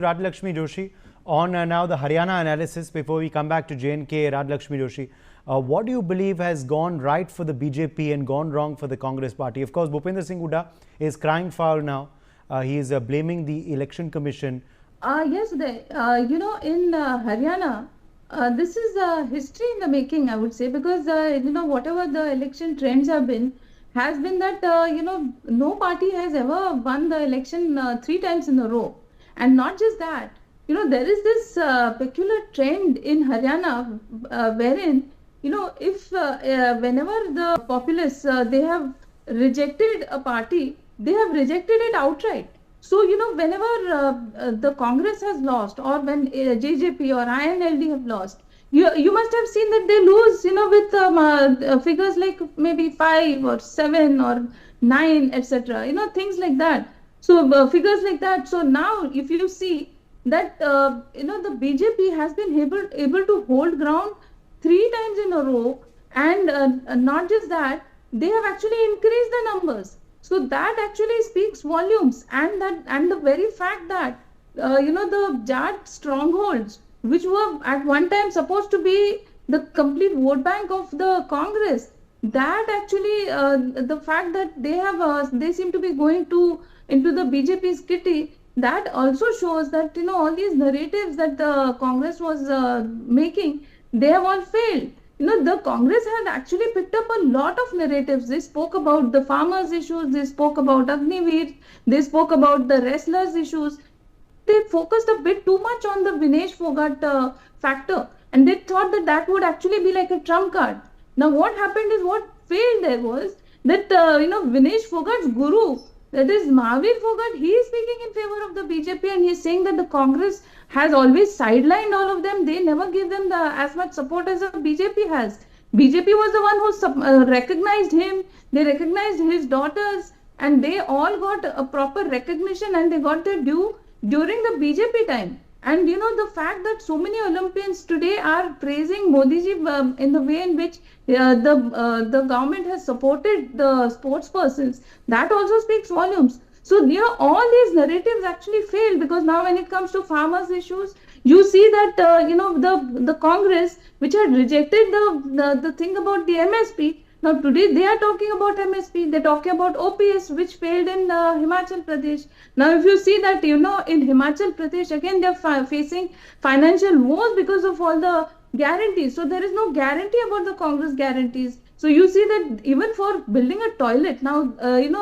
Rajalakshmi Joshi on now the Haryana analysis. Before we come back to J&K, Rajalakshmi Joshi, what do you believe has gone right for the BJP and gone wrong for the Congress party? Of course, Bhupender Singh Hooda is crying foul now. He is blaming the Election Commission. Yes, in Haryana, this is history in the making, I would say, because whatever the election trends have been, has been that no party has ever won the election 3 times in a row. And not just that, there is this peculiar trend in Haryana wherein, if whenever the populace, they have rejected a party, they have rejected it outright. So, whenever the Congress has lost, or when JJP or INLD have lost, you must have seen that they lose, with figures like maybe 5 or 7 or 9, etc. Things like that. So figures like that. So now, if you see that the BJP has been able to hold ground 3 times in a row, and not just that, they have actually increased the numbers. So that actually speaks volumes, and the very fact that the Jat strongholds, which were at one time supposed to be the complete vote bank of the Congress, that actually the fact that they seem to be going into the BJP's kitty, that also shows that all these narratives that the Congress was making, they have all failed. The Congress had actually picked up a lot of narratives. They spoke about the farmers' issues, they spoke about Agniveer, they spoke about the wrestlers' issues. They focused a bit too much on the Vinesh Fogart factor, and they thought that would actually be like a trump card. Now, what happened is, what failed there was that Vinesh Fogart's guru, that is Mahavir Fogart, he is speaking in favor of the BJP, and he is saying that the Congress has always sidelined all of them. They never give them as much support as the BJP has. BJP was the one who recognized him. They recognized his daughters, and they all got a proper recognition, and they got their due during the BJP time. And the fact that so many Olympians today are praising Modi ji in the way in which the government has supported the sports persons, that also speaks volumes. So all these narratives actually fail, because now when it comes to farmers' issues, you see that the Congress, which had rejected the thing about the MSP, now today they are talking about MSP, they're talking about OPS, which failed in Himachal Pradesh. Now if you see that, in Himachal Pradesh, again they're facing financial woes because of all the guarantees. So there is no guarantee about the Congress guarantees. So you see that even for building a toilet, now,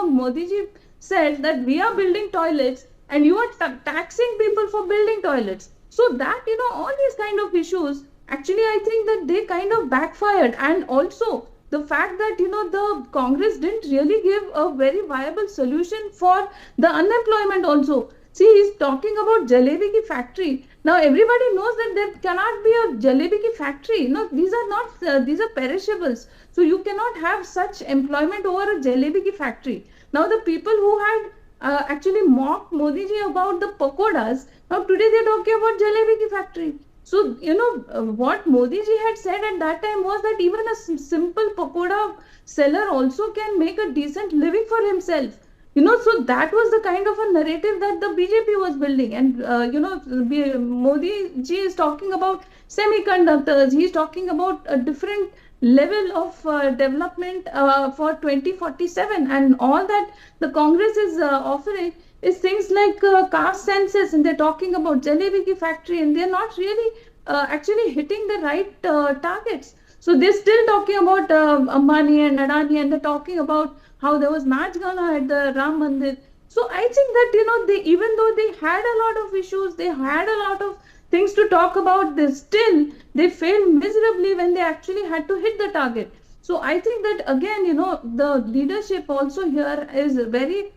Modi ji said that we are building toilets and you are taxing people for building toilets. So that, all these kind of issues, actually I think that they kind of backfired. And also, the fact that the Congress didn't really give a very viable solution for the unemployment also. See, he's talking about Jalebi ki factory. Now everybody knows that there cannot be a Jalebi ki factory. These are not these are perishables. So you cannot have such employment over a Jalebi ki factory. Now the people who had actually mocked Modi ji about the pakodas, now today they're talking about Jalebi ki factory. So, what Modi ji had said at that time was that even a simple pakoda seller also can make a decent living for himself. So that was the kind of a narrative that the BJP was building. And, Modi ji is talking about semiconductors. He's talking about a different level of development for 2047. And all that the Congress is offering is things like caste census, and they're talking about Jalebi ki factory, and they're not really actually hitting the right targets. So they're still talking about Ambani and Adani, and they're talking about how there was Nach Gana at the Ram Mandir. So I think that, they, even though they had a lot of issues, they had a lot of things to talk about, they failed miserably when they actually had to hit the target. So I think that, again, the leadership also here is very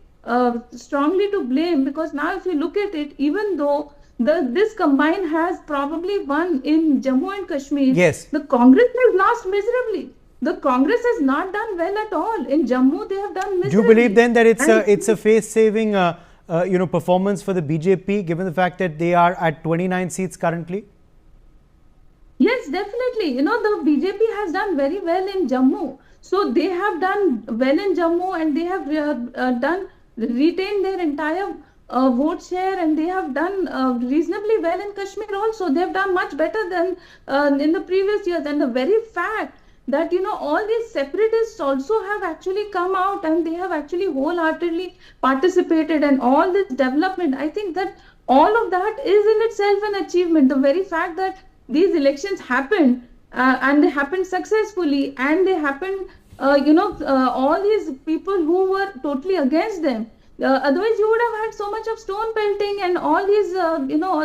strongly to blame, because now if you look at it, even though this combine has probably won in Jammu and Kashmir, Yes, the Congress has lost miserably. The Congress has not done well at all. In Jammu, they have done miserably. do you believe then that it's a face-saving performance for the BJP, given the fact that they are at 29 seats currently? Yes, definitely. The BJP has done very well in Jammu. So they have done well in Jammu, and they have retained their entire vote share, and they have done reasonably well in Kashmir also. They have done much better than in the previous years. And the very fact that all these separatists also have actually come out and they have actually wholeheartedly participated, and all this development, I think that all of that is in itself an achievement. The very fact that these elections happened, and they happened successfully, and they happened, all these people who were totally against them. Otherwise, you would have had so much of stone pelting, and all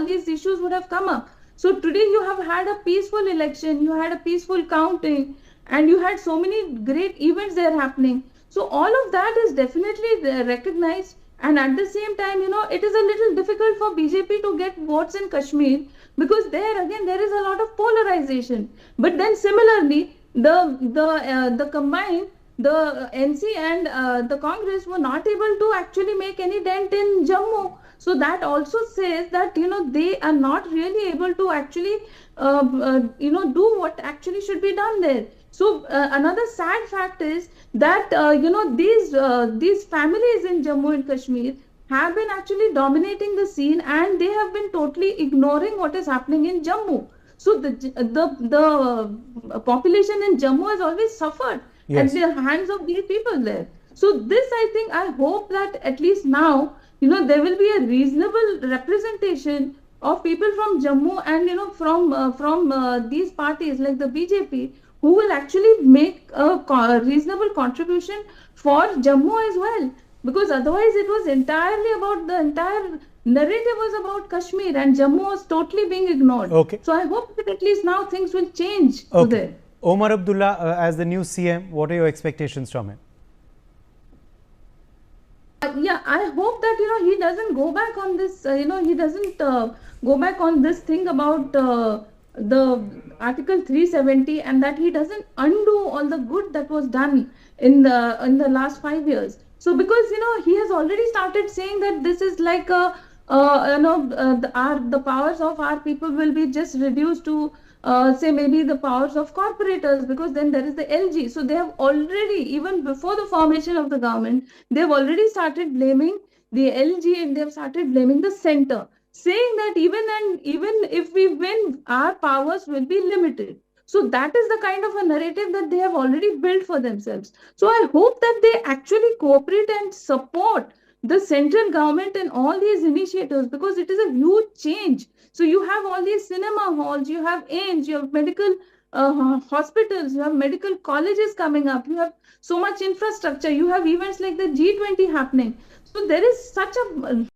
these issues would have come up. So today you have had a peaceful election, you had a peaceful counting, and you had so many great events there happening. So all of that is definitely recognized. And at the same time, it is a little difficult for BJP to get votes in Kashmir, because there again there is a lot of polarization. But then similarly, the combined, the NC and the Congress were not able to actually make any dent in Jammu. So that also says that they are not really able to actually do what actually should be done there. So another sad fact is that these families in Jammu and Kashmir have been actually dominating the scene, and they have been totally ignoring what is happening in Jammu. So the population in Jammu has always suffered at the hands of these people there. So this, I think, I hope that at least now, there will be a reasonable representation of people from Jammu, and from these parties like the BJP, who will actually make a reasonable contribution for Jammu as well. Because otherwise it was entirely about, the entire narrative was about Kashmir, and Jammu was totally being ignored. Okay. So I hope that at least now things will change there. Omar Abdullah, as the new CM, what are your expectations from him? Yeah, I hope that he doesn't go back on this. He doesn't go back on this thing about the Article 370, and that he doesn't undo all the good that was done in the last 5 years. So because he has already started saying that this is like the powers of our people will be just reduced to say maybe the powers of corporators, because then there is the LG. So they have already, even before the formation of the government, they have already started blaming the LG, and they have started blaming the center, saying that even if we win, our powers will be limited. So that is the kind of a narrative that they have already built for themselves. So I hope that they actually cooperate and support the central government in all these initiatives, because it is a huge change. So you have all these cinema halls, you have AIIMS, you have medical hospitals, you have medical colleges coming up, you have so much infrastructure, you have events like the G20 happening. So there is such a